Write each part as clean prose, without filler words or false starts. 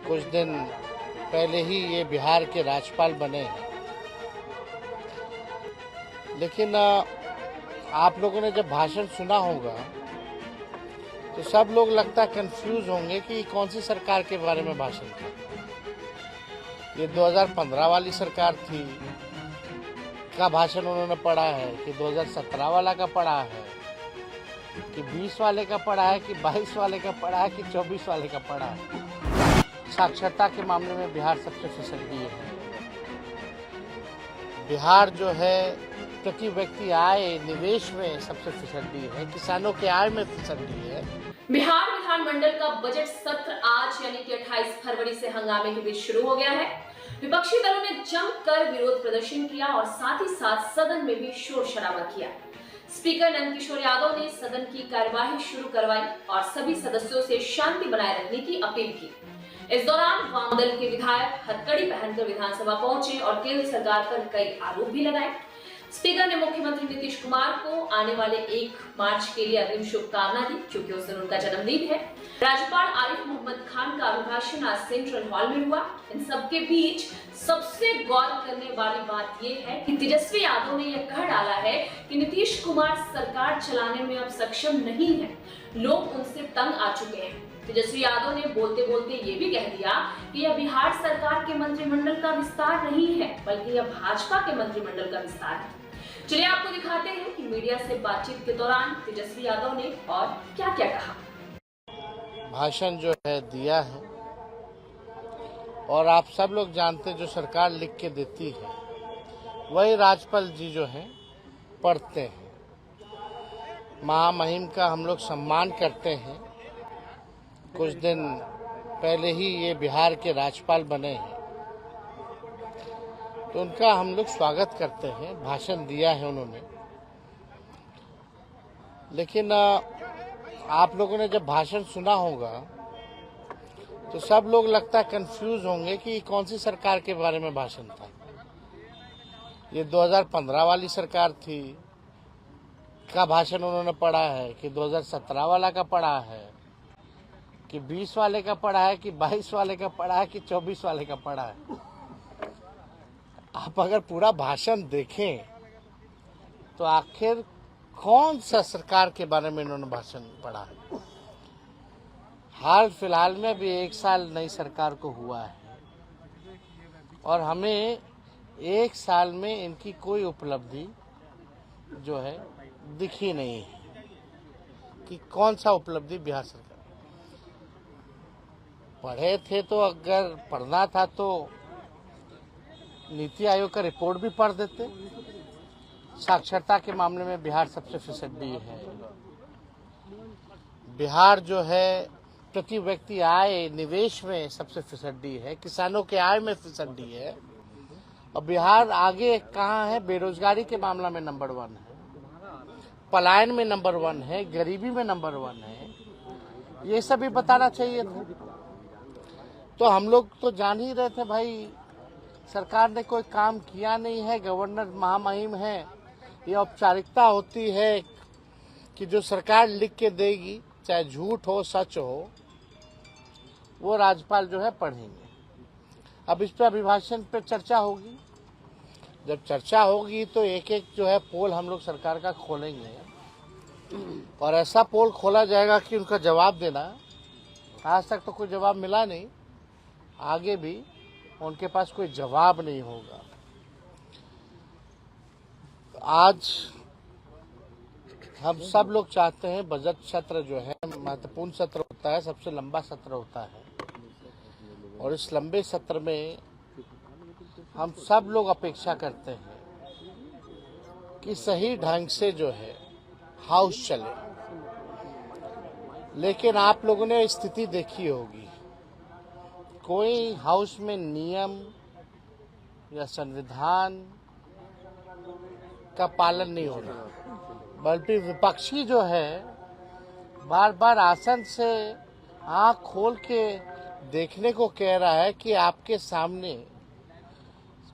कुछ दिन पहले ही ये बिहार के राज्यपाल बने हैं। लेकिन आप लोगों ने जब भाषण सुना होगा तो सब लोग लगता है कंफ्यूज होंगे कि कौन सी सरकार के बारे में भाषण था। ये 2015 वाली सरकार थी का भाषण उन्होंने पढ़ा है कि 2017 वाला का पढ़ा है कि 20 वाले का पढ़ा है कि 22 वाले का पढ़ा है कि 24 वाले का पढ़ा है। साक्षरता के मामले में बिहार सबसे फिसलती है। बिहार जो है प्रति व्यक्ति आय निवेश में सबसे फिसलती है, किसानों के आय में फिसलती है। बिहार विधानमंडल का बजट सत्र आज यानी कि 28 फरवरी से हंगामे के बीच शुरू हो गया है। विपक्षी दलों ने जमकर विरोध प्रदर्शन किया और साथ ही साथ सदन में भी शोर शराबा किया। स्पीकर नंदकिशोर यादव ने सदन की कार्यवाही शुरू करवाई और सभी सदस्यों से शांति बनाए रखने की अपील की। इस दौरान वाम दल के विधायक हथकड़ी पहनकर विधानसभा पहुंचे और केंद्र सरकार पर कई आरोप भी लगाए। स्पीकर ने मुख्यमंत्री नीतीश कुमार को आने वाले 1 मार्च के लिए अग्रिम शुभकामना दी, क्योंकि उस दिन उनका जन्मदिन है। राज्यपाल आरिफ मोहम्मद खान का अभिभाषण आज सेंट्रल हॉल में हुआ। इन सबके बीच सबसे गौर करने वाली बात यह है कि तेजस्वी यादव ने यह कह डाला है कि नीतीश कुमार सरकार चलाने में अब सक्षम नहीं है, लोग उनसे तंग आ चुके हैं। तेजस्वी यादव ने बोलते बोलते ये भी कह दिया कि यह बिहार सरकार के मंत्रिमंडल का विस्तार नहीं है, बल्कि यह भाजपा के मंत्रिमंडल का विस्तार है। चलिए आपको दिखाते हैं कि मीडिया से बातचीत के दौरान तेजस्वी यादव ने और क्या क्या कहा। भाषण जो है दिया है और आप सब लोग जानते हैं जो सरकार लिख के देती है वही राज्यपाल जी जो हैं पढ़ते हैं। महामहिम का हम लोग सम्मान करते हैं। कुछ दिन पहले ही ये बिहार के राज्यपाल बने हैं तो उनका हम लोग स्वागत करते हैं। भाषण दिया है उन्होंने, लेकिन आप लोगों ने जब भाषण सुना होगा तो सब लोग लगता है कंफ्यूज होंगे कि कौन सी सरकार के बारे में भाषण था। ये 2015 वाली सरकार थी का भाषण उन्होंने पढ़ा है कि 2017 वाला का पढ़ा है कि 20 वाले का पढ़ा है कि 22 वाले का पढ़ा है कि 24 वाले का पढ़ा है। आप अगर पूरा भाषण देखें तो आखिर कौन सा सरकार के बारे में इन्होंने भाषण पढ़ा है। हाल फिलहाल में भी 1 साल नई सरकार को हुआ है और हमें 1 साल में इनकी कोई उपलब्धि जो है दिखी नहीं है कि कौन सा उपलब्धि बिहार सरकार। पढ़े थे तो अगर पढ़ना था तो नीति आयोग का रिपोर्ट भी पढ़ देते। साक्षरता के मामले में बिहार सबसे फिसलती है। बिहार जो है प्रति व्यक्ति आय निवेश में सबसे फिसलती है, किसानों के आय में फिसलती है। और बिहार आगे कहाँ है? बेरोजगारी के मामला में नंबर 1 है, पलायन में नंबर 1 है, गरीबी में नंबर 1 है। ये सब भी बताना चाहिए था। तो हम लोग तो जान ही रहे थे भाई सरकार ने कोई काम किया नहीं है। गवर्नर महामहिम है, ये औपचारिकता होती है कि जो सरकार लिख के देगी चाहे झूठ हो सच हो वो राज्यपाल जो है पढ़ेंगे। अब इस पर अभिभाषण पे चर्चा होगी। जब चर्चा होगी तो एक एक जो है पोल हम लोग सरकार का खोलेंगे और ऐसा पोल खोला जाएगा कि उनका जवाब देना। आज तक तो कोई जवाब मिला नहीं, आगे भी उनके पास कोई जवाब नहीं होगा। आज हम सब लोग चाहते हैं बजट सत्र जो है महत्वपूर्ण सत्र होता है, सबसे लंबा सत्र होता है और इस लंबे सत्र में हम सब लोग अपेक्षा करते हैं कि सही ढंग से जो है हाउस चले। लेकिन आप लोगों ने स्थिति देखी होगी, कोई हाउस में नियम या संविधान का पालन नहीं हो रहा, बल्कि विपक्षी जो है बार बार आसन से आंख खोल के देखने को कह रहा है कि आपके सामने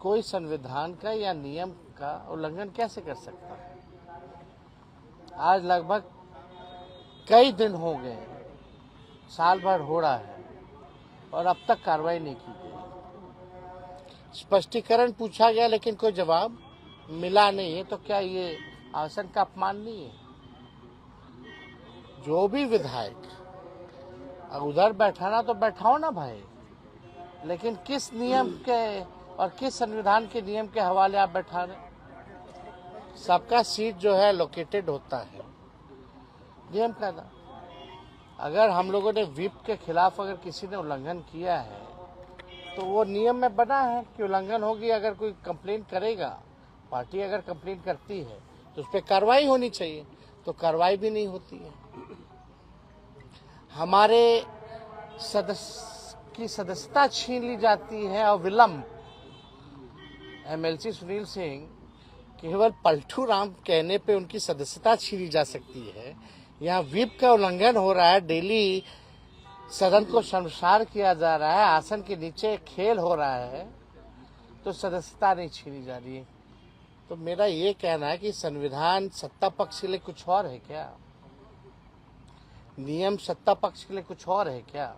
कोई संविधान का या नियम का उल्लंघन कैसे कर सकता है। आज लगभग कई दिन हो गए, साल भर हो रहा है और अब तक कार्रवाई नहीं की गई। स्पष्टीकरण पूछा गया लेकिन कोई जवाब मिला नहीं है। तो क्या ये आसन का अपमान नहीं है? जो भी विधायक उधर बैठाना तो बैठाओ ना भाई, लेकिन किस नियम के और किस संविधान के नियम के हवाले आप बैठा रहे? सबका सीट जो है लोकेटेड होता है नियम का ना। अगर हम लोगों ने व्हिप के खिलाफ अगर किसी ने उल्लंघन किया है तो वो नियम में बना है कि उल्लंघन होगी। अगर कोई कंप्लेंट करेगा, पार्टी अगर कंप्लेंट करती है तो उस पर कार्रवाई होनी चाहिए, तो कार्रवाई भी नहीं होती है। हमारे सदस्य की सदस्यता छीन ली जाती है और विलम्ब। एमएलसी सुनील सिंह केवल पलटू राम कहने पे उनकी सदस्यता छीनी जा सकती है। यहाँ व्हिप का उल्लंघन हो रहा है, डेली सदन को शर्मसार किया जा रहा है, आसन के नीचे खेल हो रहा है, तो सदस्यता नहीं छीनी जा रही है। तो मेरा ये कहना है कि संविधान सत्ता पक्ष के लिए कुछ और है क्या? नियम सत्ता पक्ष के लिए कुछ और है क्या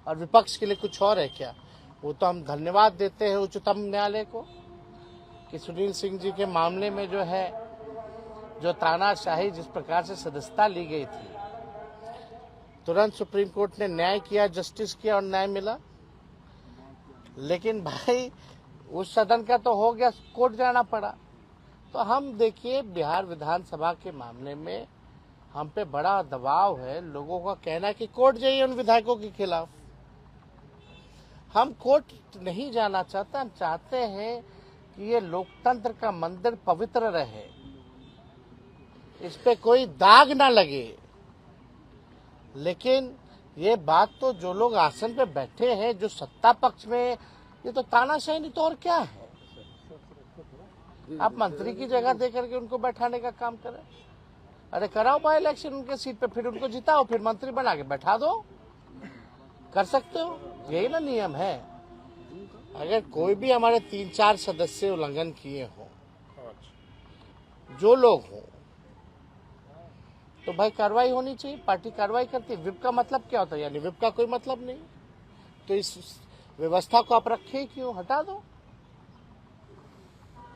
और विपक्ष के लिए कुछ और है क्या? वो तो हम धन्यवाद देते हैं उच्चतम न्यायालय को कि सुनील सिंह जी के मामले में जो है, जो तानाशाही जिस प्रकार से सदस्यता ली गई थी, तुरंत सुप्रीम कोर्ट ने न्याय किया, जस्टिस किया और न्याय मिला। लेकिन भाई उस सदन का तो हो गया, कोर्ट जाना पड़ा। तो हम देखिए, बिहार विधानसभा के मामले में हम पे बड़ा दबाव है। लोगों का कहना है कि कोर्ट जाइए उन विधायकों के खिलाफ। हम कोर्ट नहीं जाना चाहते, हम चाहते हैं कि ये लोकतंत्र का मंदिर पवित्र रहे, इस पे कोई दाग ना लगे। लेकिन ये बात तो जो लोग आसन पे बैठे हैं, जो सत्ता पक्ष में, ये तो तानाशाही नहीं तो और क्या है? आप मंत्री की जगह दे करके उनको बैठाने का काम करें। अरे कराओ बाय इलेक्शन उनके सीट पे, फिर उनको जिताओ, फिर मंत्री बना के बैठा दो। कर सकते हो, यही ना नियम है। अगर कोई भी हमारे 3-4 सदस्य उल्लंघन किए हो, जो लोग हो, तो भाई कार्रवाई होनी चाहिए। पार्टी कार्रवाई करती है। व्हिप का मतलब क्या होता है? यानी व्हिप का कोई मतलब नहीं, तो इस व्यवस्था को आप रखे क्यों? हटा दो।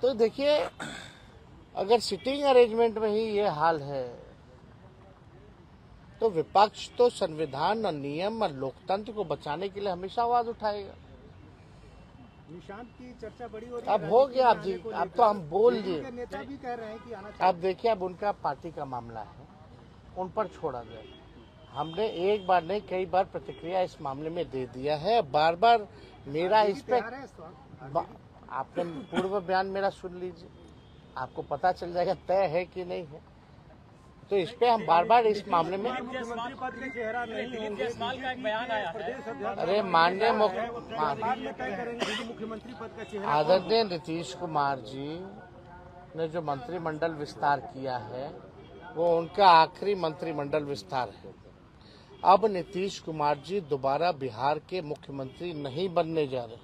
तो देखिए, अगर सिटिंग अरेंजमेंट में ही ये हाल है तो विपक्ष तो संविधान और नियम और लोकतंत्र को बचाने के लिए हमेशा आवाज उठाएगा। निशांत की चर्चा बड़ी हो रही है। अब हो गया, आप जी, अब तो हम बोल दिए। नेता भी कह रहे हैं कि आना चाहिए। अब देखिए, अब उनका पार्टी का मामला है, उन पर छोड़ा जाए। हमने एक बार नहीं कई बार प्रतिक्रिया इस मामले में दे दिया है। बार बार मेरा इस पे, आपने पूर्व बयान मेरा सुन लीजिए, आपको पता चल जाएगा तय है कि नहीं है। तो इस पे हम बार बार इस मामले में, मुख्यमंत्री पद के चेहरा नहीं होंगे, का एक बयान आया है। अरे माननीय मुख्यमंत्री पद का चेहरा आदरणीय नीतीश कुमार जी ने जो मंत्रिमंडल विस्तार किया है, वो उनका आखिरी मंत्रिमंडल विस्तार है। अब नीतीश कुमार जी दोबारा बिहार के मुख्यमंत्री नहीं बनने जा रहे।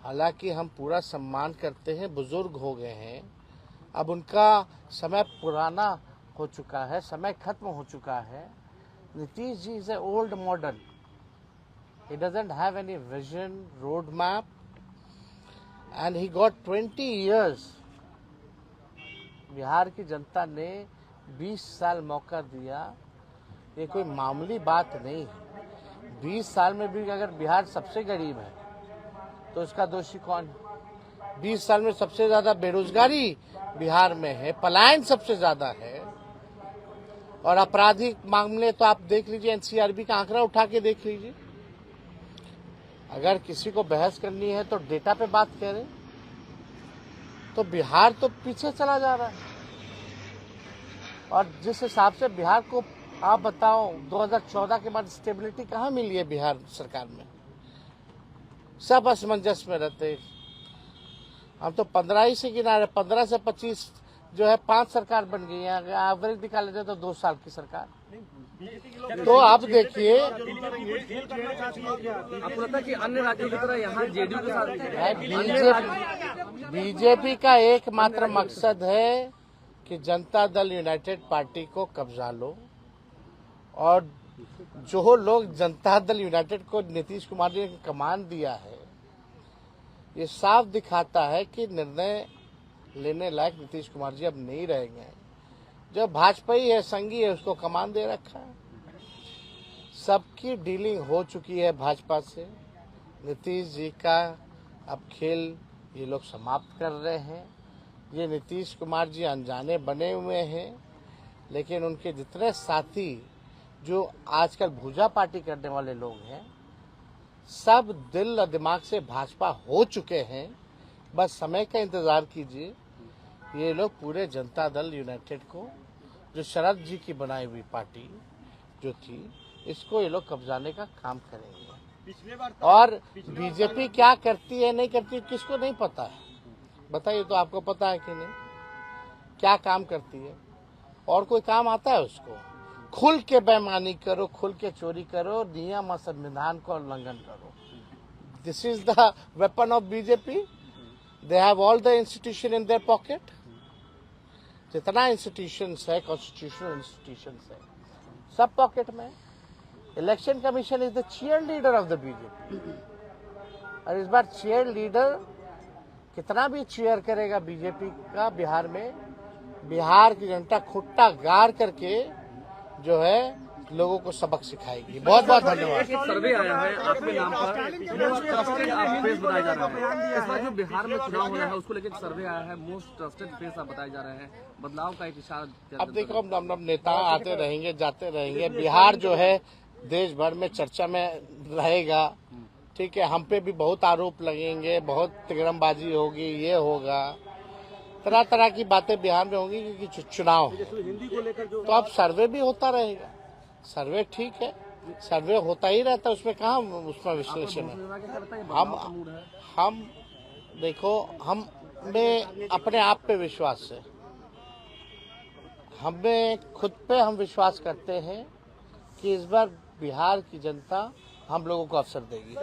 हालांकि हम पूरा सम्मान करते हैं, बुजुर्ग हो गए हैं, अब उनका समय पुराना हो चुका है, समय खत्म हो चुका है। Nitish ji is a old model, he doesn't have any vision, road map, and he got 20 years. Bihar की जनता ने 20 साल मौका दिया, ये कोई मामूली बात नहीं है। 20 साल में भी अगर बिहार सबसे गरीब है तो इसका दोषी कौन है? 20 साल में सबसे ज्यादा बेरोजगारी बिहार में है, पलायन सबसे ज्यादा है, और आपराधिक मामले तो आप देख लीजिए, एनसीआरबी का आंकड़ा उठा के देख लीजिए। अगर किसी को बहस करनी है तो डेटा पे बात करें। तो बिहार तो पीछे चला जा रहा है, और जिस हिसाब से बिहार को, आप बताओ 2014 के बाद स्टेबिलिटी कहाँ मिली है बिहार सरकार में? सब असमंजस में रहते। हम तो 15 ही से गिना रहे, 15 से 25 जो है 5 सरकार बन गई है। अगर एवरेज निकाले जाए तो 2 साल की सरकार। तो आप देखिए, कि अन्य राज्यों की तरह यहाँ जेडीयू के साथ बीजेपी का एकमात्र मकसद है कि जनता दल यूनाइटेड पार्टी को कब्जा लो और जो लोग जनता दल यूनाइटेड को नीतीश कुमार जी ने कमान दिया है, ये साफ दिखाता है कि निर्णय लेने लायक नीतीश कुमार जी अब नहीं रहेंगे। जो भाजपा ही है, संघी है, उसको कमान दे रखा है। सबकी डीलिंग हो चुकी है भाजपा से। नीतीश जी का अब खेल ये लोग समाप्त कर रहे हैं। ये नीतीश कुमार जी अनजाने बने हुए हैं, लेकिन उनके जितने साथी जो आजकल भूजा पार्टी करने वाले लोग हैं, सब दिल और दिमाग से भाजपा हो चुके हैं। बस समय का इंतजार कीजिए। ये लोग पूरे जनता दल यूनाइटेड को, जो शरद जी की बनाई हुई पार्टी जो थी, इसको ये लोग कब्जाने का काम करेंगे। और बीजेपी क्या करती है नहीं करती किसको नहीं पता है, बताइए तो आपको पता है कि नहीं क्या काम करती है? और कोई काम आता है उसको? खुल के बेईमानी करो, खुल के चोरी करो, नियम और संविधान का उल्लंघन करो। This is the weapon of BJP. They have all the institution in their pocket. जितना इंस्टीट्यूशंस है, कॉन्स्टिट्यूशनल इंस्टीट्यूशंस है, सब पॉकेट में। Election commission is the cheer leader of the BJP. और इस बार चीयर लीडर कितना भी चीयर करेगा बीजेपी का बिहार में, बिहार की जनता खुट्टा गाड़ करके जो है लोगों को सबक सिखाएगी। बहुत बहुत धन्यवाद। एक सर्वे आया है आपके नाम पर, मोस्ट ट्रस्टेड आप फेस बताए जा रहे हैं। इस बार जो बिहार में चुनाव हो रहा है उसको लेकर सर्वे आया है, मोस्ट ट्रस्टेड फेस आप बताए जा रहे हैं। बदलाव का एक इशारा। अब देखो, हम नेता आते रहेंगे, जाते रहेंगे। बिहार जो है देश भर में चर्चा में रहेगा। ठीक है, हम पे भी बहुत आरोप लगेंगे, बहुत तिगड़मबाजी होगी, ये होगा, तरह तरह की बातें बिहार में होंगी क्योंकि चुनाव है। तो अब सर्वे भी होता रहेगा। सर्वे ठीक है, सर्वे होता ही रहता है, उसमें कहाँ उसमें विश्लेषण है। हम देखो, हमें अपने आप पे विश्वास है, हमें खुद पे हम विश्वास करते हैं कि इस बार बिहार की जनता हम लोगों को अवसर देगी।